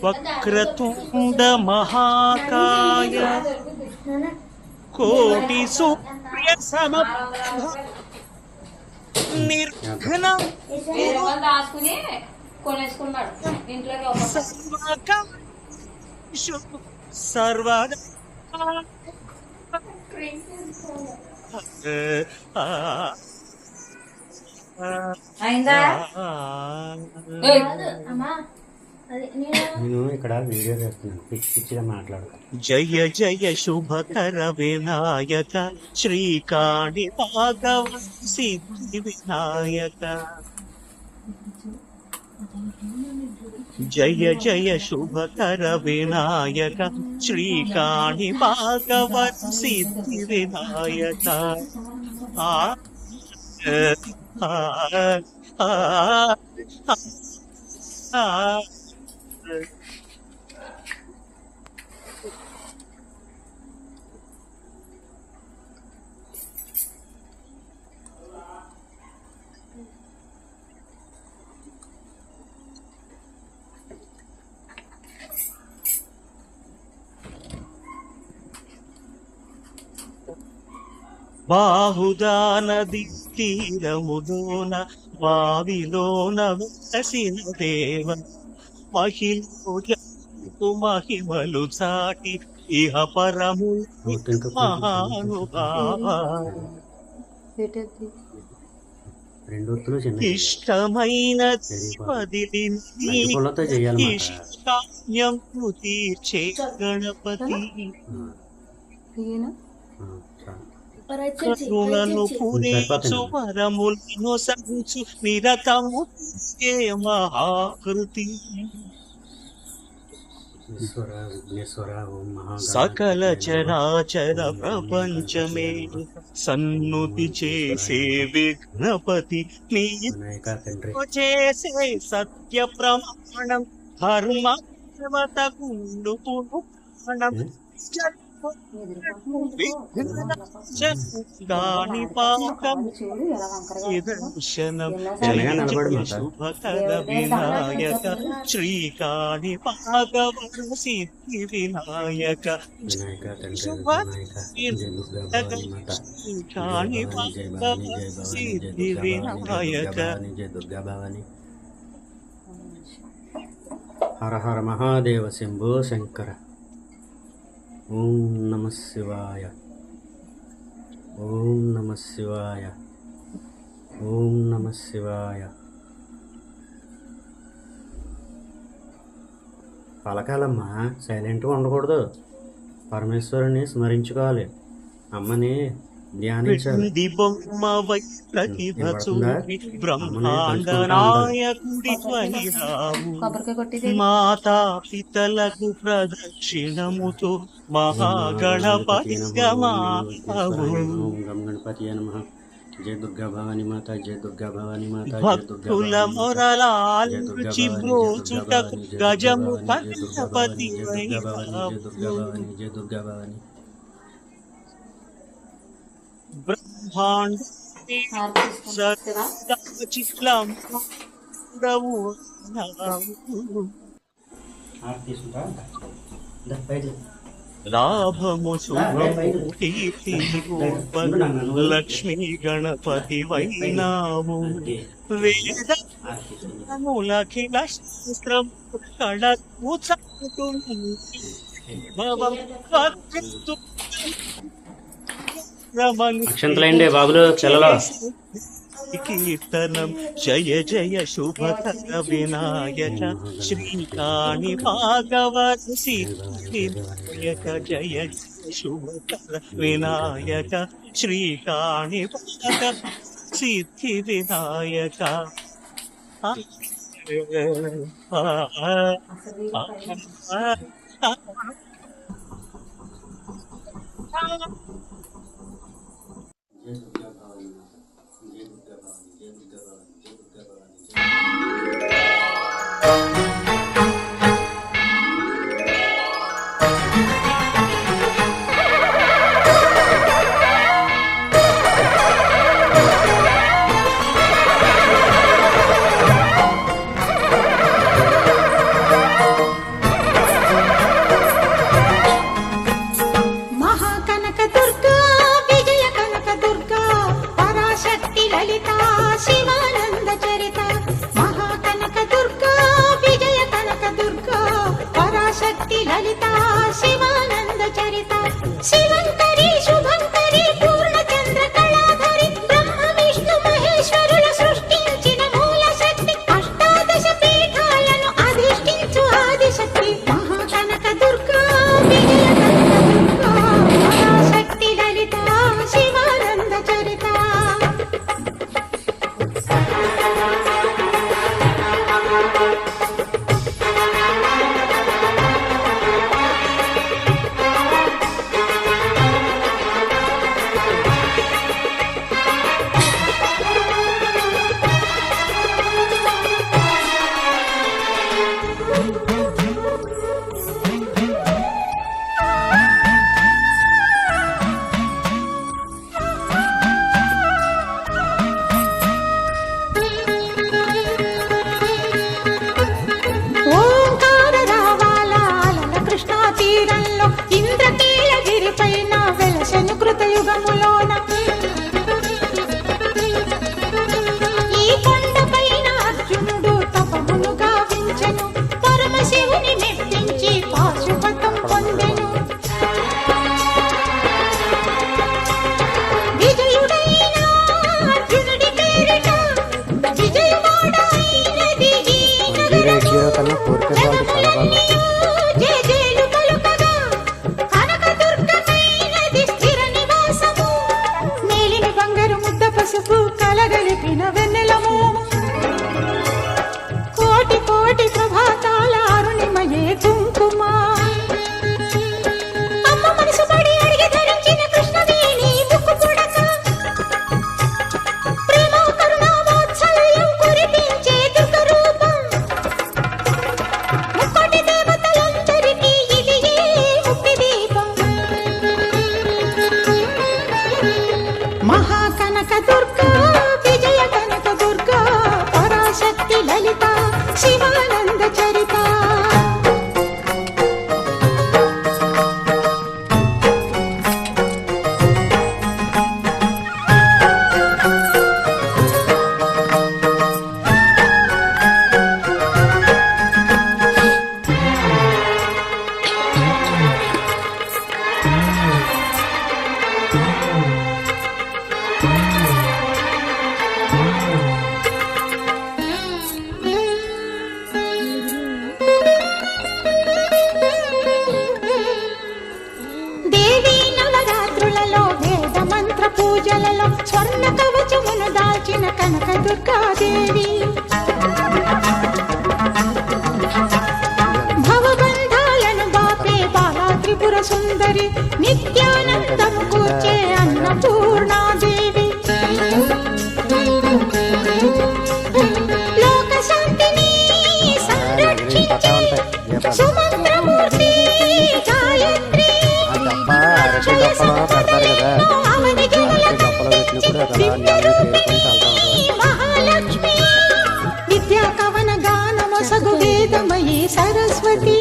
వక్రతుండ మహాకాయ కోటి సూర్య సమప్రభ నిర్ఘ్నం సర్వకార్యేషు సర్వదా నేను ఇక్కడ వీడియో చేస్తున్నాను, పిచ్చిగా మాట్లాడతాను. జయ జయ శుభకర వినాయక శ్రీకాణి భాగవ సిద్ధి వినాయక. జయ జయ శుభకర వినాయక శ్రీకాణి భాగవ సిద్ధి వినాయక. బాహుదా నది తీరములోన బావిలోన వెలసిన దేవ మహిమలు చాటి ఇహ పరము మహానుభావ. ఇష్టమైన ఇష్టాన్యం తీర్చే గణపతి కరుణను పూరేచు వరములను సంచు నిరతము మహాకృతి. సకల చరాచర ప్రపంచమే సన్నుతి చేసే విఘ్నపతి నీ చేసే సత్య ప్రమాణం ధర్మ దేవతకుండు పురాణం. దాని పాకం దర్శనం శుభకర వినాయక శ్రీకాణి భాగవ సిద్ధి వినాయక. శ్రీకాణి భాగవ సిద్ధి వినాయక. హర హర మహాదేవ శంభో శంకర. ఓం నమ శివాయ, ఓం నమ శివాయ, ఓం నమ శివాయ. పలకాలమ్మా, సైలెంట్గా ఉండకూడదు. పరమేశ్వరుని స్మరించుకోవాలి, అమ్మని ధ్యానించాలి. మాతా పితలకు ప్రదక్షిణముతో మహాగణపతి గణపతి నమః. జయ దుర్గా భవాని మాత, జయ దుర్గా భవాని మాత. భక్తుల మొరలాల్చి బ్రోచుటకు గజము గణపతి జయ దుర్గా భవాని. బ్రహ్మాండ చిత్రం లాభము లక్ష్మీ గణపతి వైనాము. వేదములఖిల శాస్త్రం కళకు అక్షంతలండి బాబులు పిల్లలు. కీర్తనం జయ జయ శుభకర వినాయక శ్రీకాణి భాగవ సిద్ధి వినాయక. జయ శుభకర వినాయక శ్రీకాణి భాగవ సిద్ధి వినాయక. పసుపు కలగలిపిన వెన్నెలము కోటి కోటి ప్రభాతాల అరుణిమయే కుంకుమ అమ్మ మనసు పడి అడిగి ధరించిన కృష్ణవేణి ముక్కు పుడక ప్రేమ కరుణ వాత్సల్యం కురిపించే దుర్గ రూపం ముక్కోటి దేవతలందరికీ ఇది ముక్తి దీపం మహాకనక దుర్గా విజయ కనక దుర్గా పరాశక్తి లలిత శివానంద చరిత దేవీ నవరాత్రులలో వేద మంత్ర పూజలలో స్వర్ణ కవచమును దాల్చిన కనక దుర్గాదేవి భవబంధాలను బాపే బాలా త్రిపుర సుందరి నిత్యానందము కూర్చే అన్నపూర్ణాదేవి లోక శాంతిని సంరక్షించే సుమంత్రమూర్తి గాయత్రి అరటి గొప్పలో పెడతారు కదా అరటి గొప్పలో పెట్టినప్పుడు అక్కడ మహాలక్ష్మి విద్యా కవన గానమొసగు వేదమయీ సరస్వతి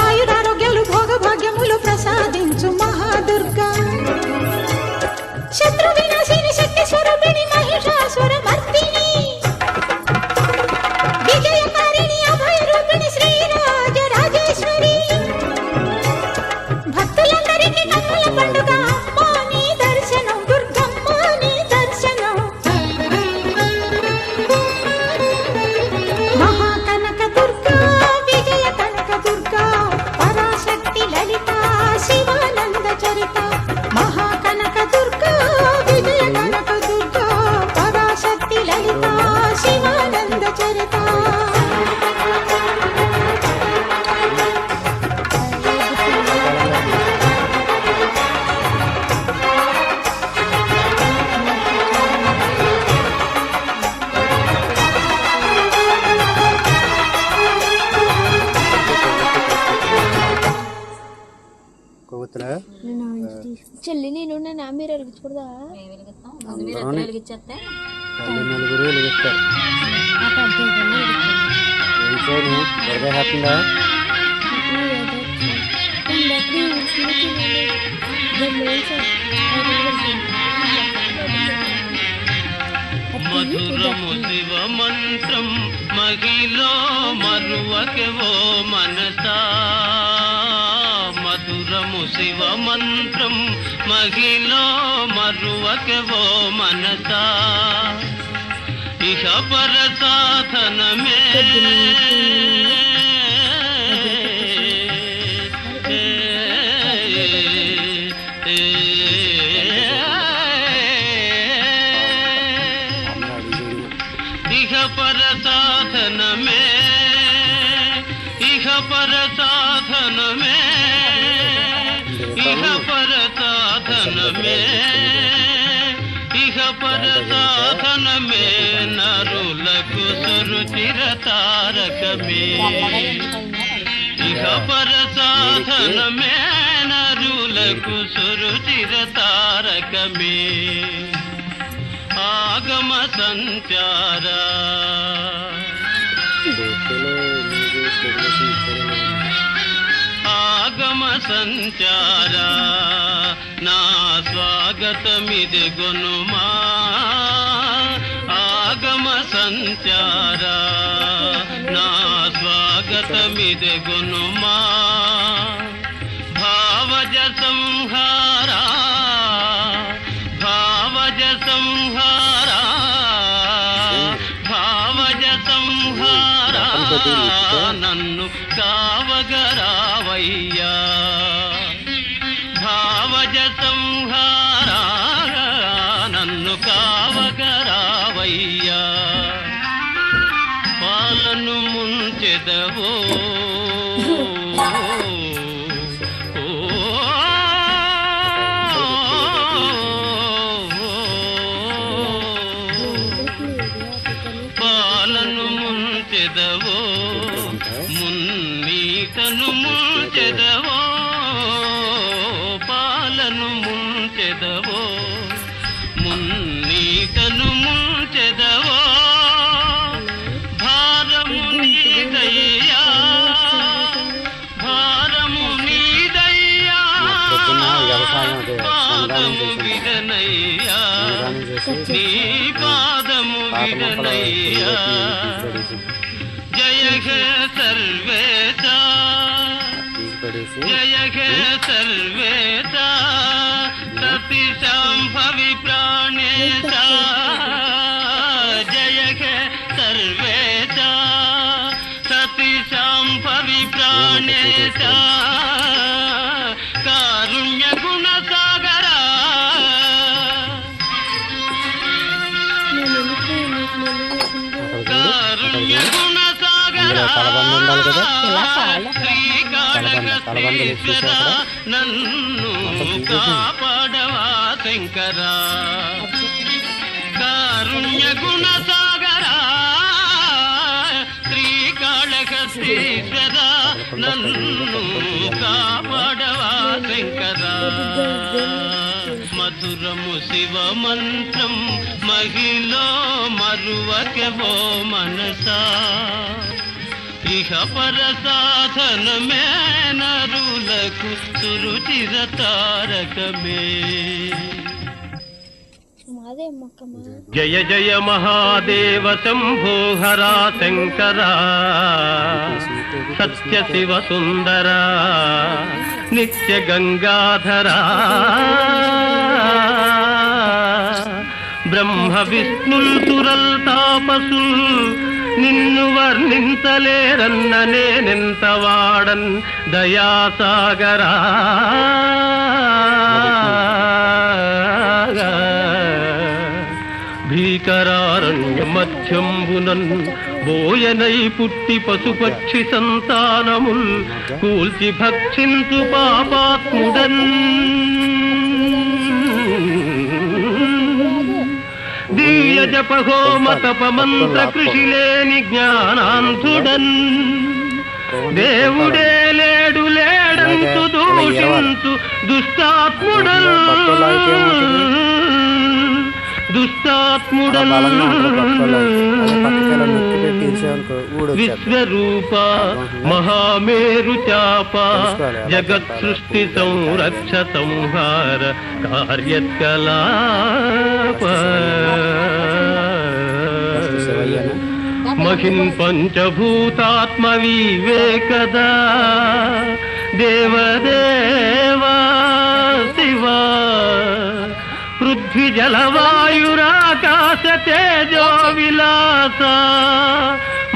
ఆయురారోగ్యాలు భోగభాగ్యములు ప్రసాదించు మహాదుర్గా శత్రు వినాశిని శక్తి స్వరూపిణి మహిషాసుర మర్దిని విజయకారిణి అభయ రూపిణి శ్రీరాజ రాజేశ్వరి భక్తులందరికీ కన్నుల పండుగ అమ్మా నీ దర్శనం దుర్గమ్మ నీ దర్శనం మహాకనక దుర్గా విజయ కనక దుర్గా పరాశక్తి లలిత శివానంద చరిత మహాకనక దుర్గా విజయ కనక దుర్గా పరాశక్తి లలిత శివానంద చరిత కొవ్వొత్తుల చెల్లి నేను నా మీరు వెలిగించకూడదా నలుగురు వెలిగిస్తారు ఏం చేయను బర్త్డే హ్యాపీగా మధురము శివ మంత్రం మహిలో మరువకెవో మనసా మధురము శివ మంత్రం మహిలో మరువకెవో మనసా ఇహ పర సాధనమే ఇహ పర సాధనమే ఇహ పర సాధనమే ఇహ పర సాధనమే ఇహ పర సాధనమే నరులకు సురుచిర తారకమే ఇహ పర సాధనమే నరులకు సురుచిర తారకమే ఆగమ సంచారా ఆగమ సంచారా నా స్వాగతమిది గునుమా ఆగమ సంచారా నా స్వాగతమిది గునుమా భావజ సంహారా భావజ సంహారా భావజ సంహారా నన్ను కావగరావయ్యా భావజ సంహారా మున్నీటను ముంచెదవో మున్నీటను ముంచెదవో భారము నీదయ్యా భారము నీదయ్యా పాదము విడనయ్యా నీ పాదము విడనయ్యా జయ హే సర్వేశ జయ హే సర్వేశ సతి శాంభవి ప్రాణేశ జయ హే సర్వేశ సతి శాంభవి ప్రాణేశ కారుణ్య గుణ సాగరా కారుణ్య గుణ సాగరా శ్రీకాళహస్తీశ్వర నన్ను కాపాడవా శంకరా కారుణ్య గుణ సాగరా శ్రీకాళహస్తీశ్వర నన్ను కాపాడవా శంకరా మధురము శివ మంత్రం మహిళ మరువకెవో మనసా ఇహ పర సాధనమే నరులకు సురుచిర తారకమే అదే మొక్కమ్మ జయ జయ మహాదేవ శంభో హరా శంకరా సత్య శివ సుందరా నిత్య గంగాధరా బ్రహ్మ విష్ణుల్ సురల్ తాపసుల్ నిన్ను వర్ణించలేరన్న నేనెంత వాడన్ దయాసాగరా భీకరారణ్య మధ్యంబునన్ బోయనై పుట్టి పశుపక్షి సంతానముల్ కూల్చి భక్షించు పాపాత్ముడన్ దివ్య జప హోమ తప మంత్ర కృషి లేని జ్ఞానాంధుడన్ దేవుడే లేడు లేడంతు దూషించు దుష్టాత్ముడన్ దుష్టాత్ముడన్ విశ్వరూప మహామేరు చాప జగత్ సృష్టి సంరక్ష సంహార కార్యకలాప మహిన్ పంచభూతాత్మ వివేకదా దేవదేవా శివా పృథ్వీ జలవాయురాకాశ తేజో విలాస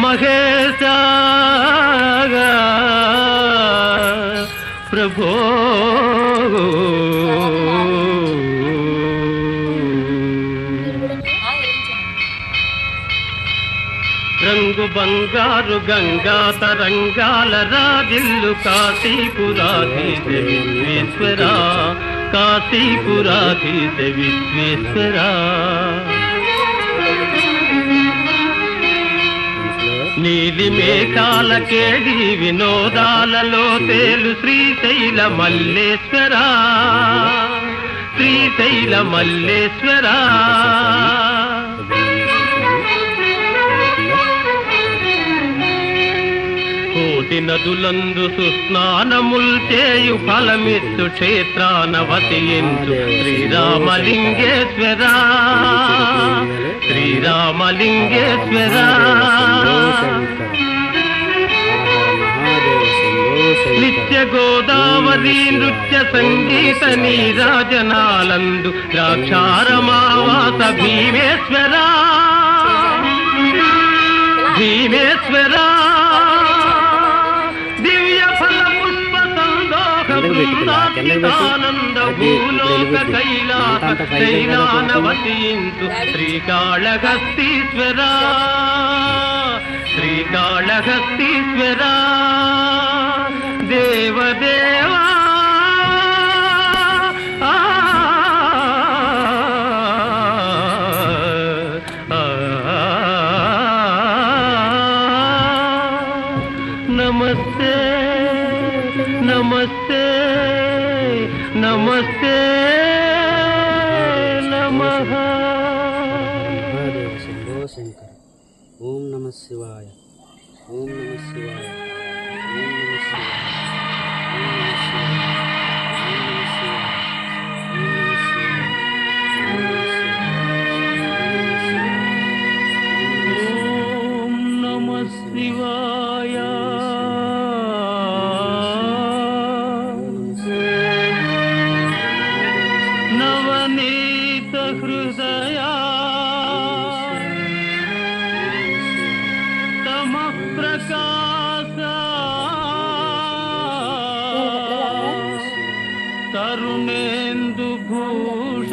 మహేశ ప్రభో రంగు బంగారు గంగా తరంగాల రాజిల్లు కాశీపురాధీశ విశ్వేశ్వరా కాశీపురాధీశ విశ్వేశ్వరా నీలి మేఘాల కేడి వినోదాలలో తేలు శ్రీశైల మల్లేశ్వరా శ్రీశైల మల్లేశ్వరా కోటి నదులందు సుస్నానముల్ చేయు ఫలమిత్తు క్షేత్రాన వసించు శ్రీరామలింగేశ్వరా శ్రీరామలింగేశ్వరా నిత్య గోదావరి నృత్య సంగీత నీరాజనాలందు ద్రాక్షారమావాస భీమేశ్వరా భీమేశ్వరా ఆనంద భూలోక కైలాస శైలానవతీంతు శ్రీకాళహస్తీశ్వరా శ్రీకాళహస్తీశ్వరా దేవదేవా నమస్తే నమస్తే నమస్తే నమః. మహాదేవ శంభో శంకర. ఓం నమ శివాయ. ఓం నమ శివాయ. ఓం నమ శివాయ. ఓం నమ శివాయ. ఓం నమః శివాయ. నవనీత హృదయా తమః ప్రకాశ తరుణేందు భూష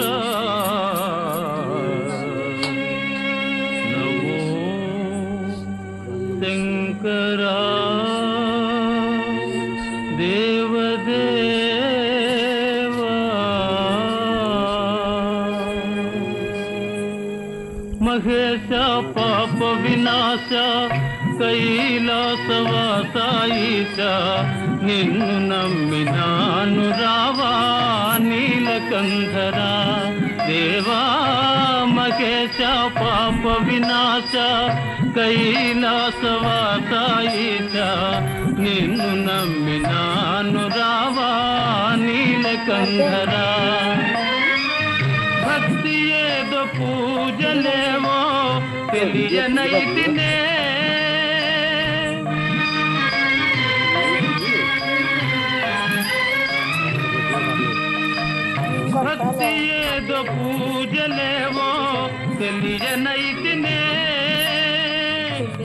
నమో శంకరా దేవదేవా. మహేశ పాప వినాశ కైలాసవాసాయిష నిన్ను నమ్మినాను రావా నీలకంధరా దేవా. మహేశ పాప వినాశ కైలాసవాసాయిష నిన్ను నమ్మినాను రావా నీలకంధరా. భక్తి ఏదో పూజలేవో తెలియనైతినే భక్తి ఏదో పూజలేవో తెలియనైతినే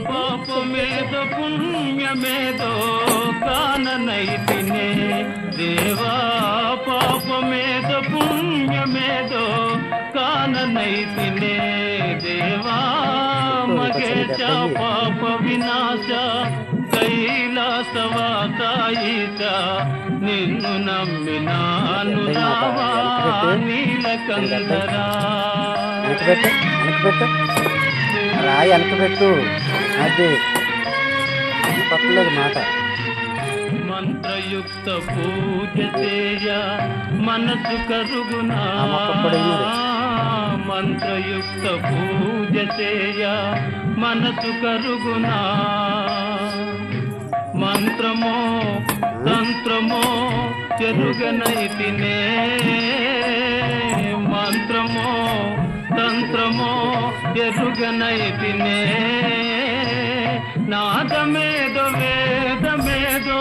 పాపమేదో పుణ్యమేదో కాననైతినే దేవా. పాపమేదో పుణ్యమేదో కాననైతినే దేవా. మగేశ పాప వినాశ కైలాసవాసాయిష నిన్ను నమ్మినాను రావా నీలకంధరా. రాయి వెనకబెట్టు. అది పక్కలేదు మాట. మంత్రయుక్త పూజ చేయ మనసు కరుగునా. మంత్రయుక్త పూజ చేయ మనసు కరుగునా. మంత్రమో తంత్రమో ఎరుగనైతినే. మంత్రమో తంత్రమో ఎరుగనైతినే. నాదమేదో వేదమేదో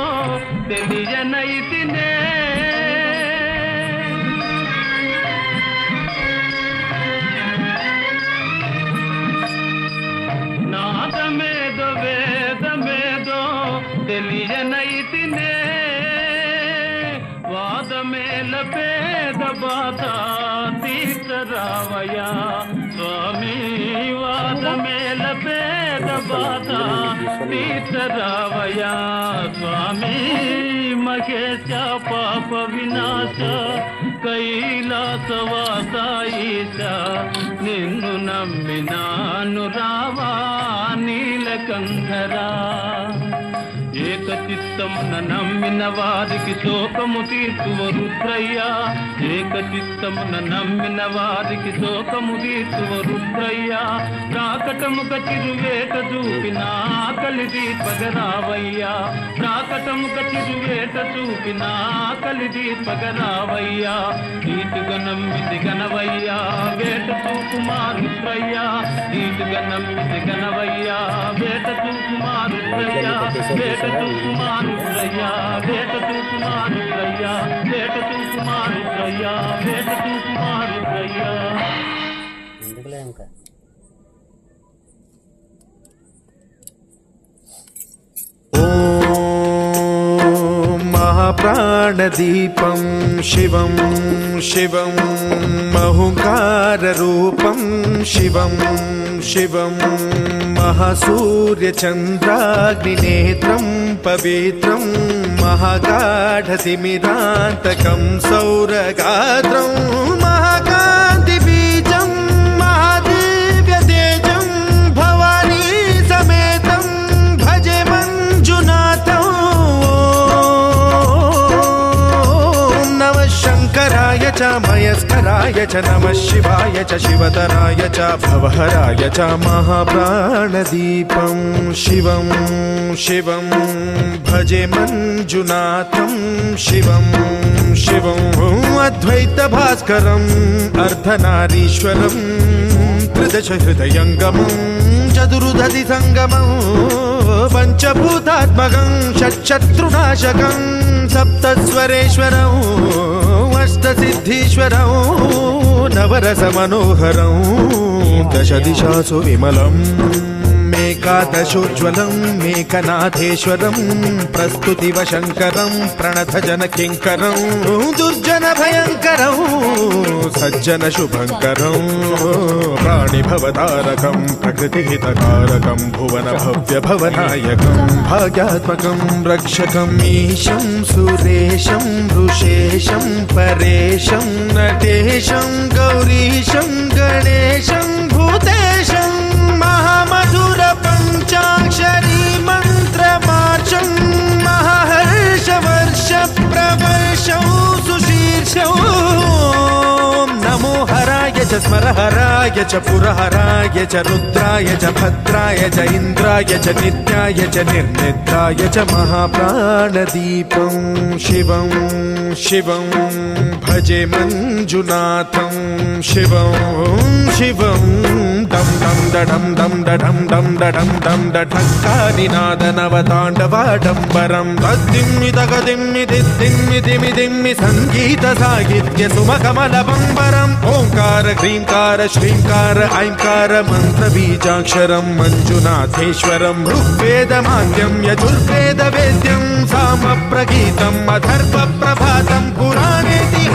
తెలియనైతినే. నాదమేదో వేదమేదో తెలియనైతినే. వాదమేల పేద బాధ తీర్చరావయ్యా స్వామి. వాదమేల పేద బాధ తీర్చరావయ్యా స్వామి. మహేశ పాప వినాశ కైలాసవాసాయిష నిన్ను నమ్మినాను రావా నీలకంధరా. ఏకచిత్తమున నమ్మిన వారికి శోకము తీర్చువ రుద్రయ్య. ఏకచిత్తమున నమ్మిన వారికి శోకము తీర్చువ రుద్రయ్య. ప్రాకటముక చిరువేట చూపిన ఆకలి దీపగరావయ్యా. ప్రాకటముక చిరువేట చూపిన ఆకలి దీపగరావయ్యా. నీటుగా నమ్మిది గనవయ్యా వేట చూపుమా రుద్రయ్యా. నీటుగా నమ్మిది గనవయ్యా వేట చూపుమా రుద్రయ్యా. వేట చూపుమా రుద్రయ్యా. వేట చూపుమా రుద్రయ్యా. వేట చూపుమా రుద్రయ్యా. వేట చూపుమా రుద్రయ్యా. ఎందుకులే ఇంకా. महाप्राणदीपं शिवं शिवं महुकाररूपं शिवं शिवं महासूर्यचन्द्राग्निनेत्रं पवित्रं महागाढतिमिरान्तकं सौरगात्रं महाकान्तिबीजं महादिव्यतेजं भवानी समेतं भजे मञ्जुनाथं. ॐ नमः शङ्कराय च मयस्कराय च नमः शिवाय च शिवतराय च भवहराय च महाप्राणदीपं शिवं शिवं भजे मञ्जुनाथं शिवं शिवं अद्वैतभास्करम् अर्धनारीश्वरं त्रिदश हृदयङ्गमं चतुर्दधि सङ्गमं पञ्चभूतात्मकं षट्शत्रुनाशकं सप्तस्वरेश्वरं अष्टसिद्धीश्वरं नवरसमनोहरं दशदिशासु विमलम् मेकादशोज्ज्वलं मेकनाथेश्वरं प्रस्तुतिवशङ्करं प्रणतजनकिङ्करं दुर्जनभयङ्करं सज्जनशुभङ्करं प्राणिभवतारकं प्रकृतिहितकारकं भुवनभव्यभवनायकं भाग्यात्मकं रक्षकम् ईशं सुरेशं ऋषेशं परेशं नटेशं गौरीशं गणेशं भूतेशं महामधुर पञ्चाक्षरी मन्त्रमार्चं महाहर्षवर्ष प्रवर्षौ सुशीर्षौ नमो हराय च स्मरहराय च पुरहराय च रुद्राय च भद्राय च इन्द्राय च नित्याय च निर्निद्राय च महाप्राणदीपं शिवं शिवं भजे मञ्जुनाथं शिवं शिवं दं दं दडं दं दडं दं दडं दं दठक्कानिनादनवताण्डवाडम्बरं तद्दिम्मि तगदिम्मि दिद्दिम्मि दिमि दिम्मि सङ्गीतसाहित्य सुमकमलबम्बरम् ओङ्कार ह्रीङ्कार श्रीङ्कार ऐङ्कार मन्त्रबीजाक्षरं मञ्जुनाथेश्वरं ऋग्वेदमाद्यं यजुर्वेदवेद्यं सामप्रगीतम् अथर्वप्रभातं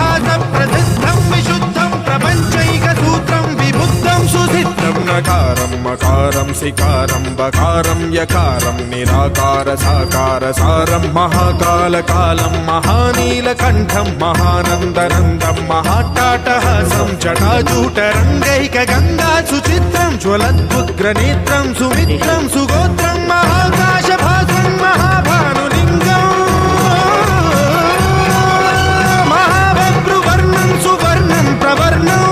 पुराणेतिहासप्रसिद्धं विशुद्धं प्रपञ्चैकसूत्रं विबुद्धं सुसिद्धं नकारं मकारं सिकारं बकारं यकारं निराकार साकार सारं महाकालकालं महानीलकण्ठं महानन्दनन्दं महाट्टाटहासं जटाजूटरङ्गैकगङ्गा सुचित्रं ज्वलद्वुग्रनेत्रं सुमित्रं सुगोत्रं महाकाशभासं महाभानुलिङ्गम् महाभद्रुवर्णं सुवर्णं प्रवर्णम्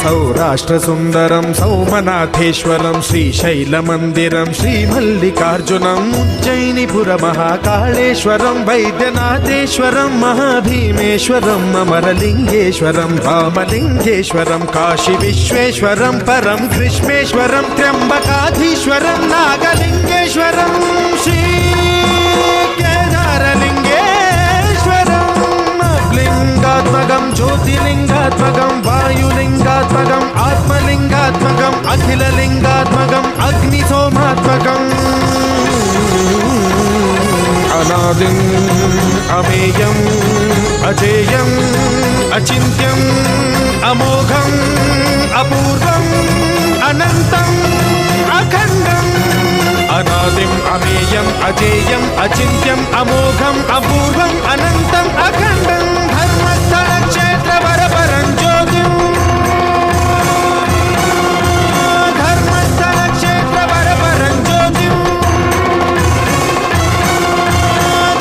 सौराष्ट्रसुन्दरं सौमनाथेश्वरं श्रीशैलमन्दिरं श्रीमल्लिकार्जुनम् उज्जयिनीपुरमहाकाळेश्वरं वैद्यनाथेश्वरं महाभीमेश्वरम् अमरलिङ्गेश्वरं रामलिङ्गेश्वरं काशीविश्वेश्वरं परं कृष्णेश्वरं त्र्यम्बकाधीश्वरं नागलिङ्गेश्वरं श्रीकेदारलिङ्गेश्वरं लिङ्गात्मकं ज्योतिलिङ्गात्मकं वायुलिङ्गात्मकम् आत्मलिङ्गात्मकम् अखिललिङ्गात्मकम् अग्निसोमात्मकम् अनादिम् अमेयम् अजेयम् अचिन्त्यम् अमोघम् अपूर्वम् अनन्तम् अखण्डम् अनादिम् अमेयम् अजेयम् अचिन्त्यम् अमोघम् अपूर्वम् अनन्तम् अखण्डम् धर्मस्थलक्षेत्रवरपरं ज्योतिम् धर्मस्थलक्षेत्रवरपरं ज्योतिम्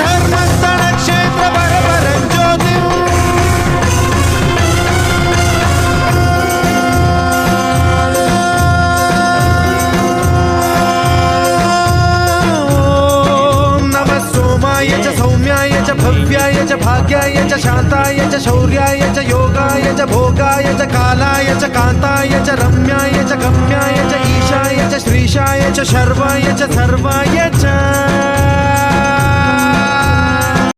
धर्मस्थलक्षेत्रवरपरं ज्योतिम् सोमाय च सौम्याय च भव्याय च भाग्याय च शान्ताय च शौर्याय च योगाय च भोगाय च कालाय च कान्ताय च रम्याय च गम्याय च ईशाय च श्रीशाय च शर्वाय च सर्वाय च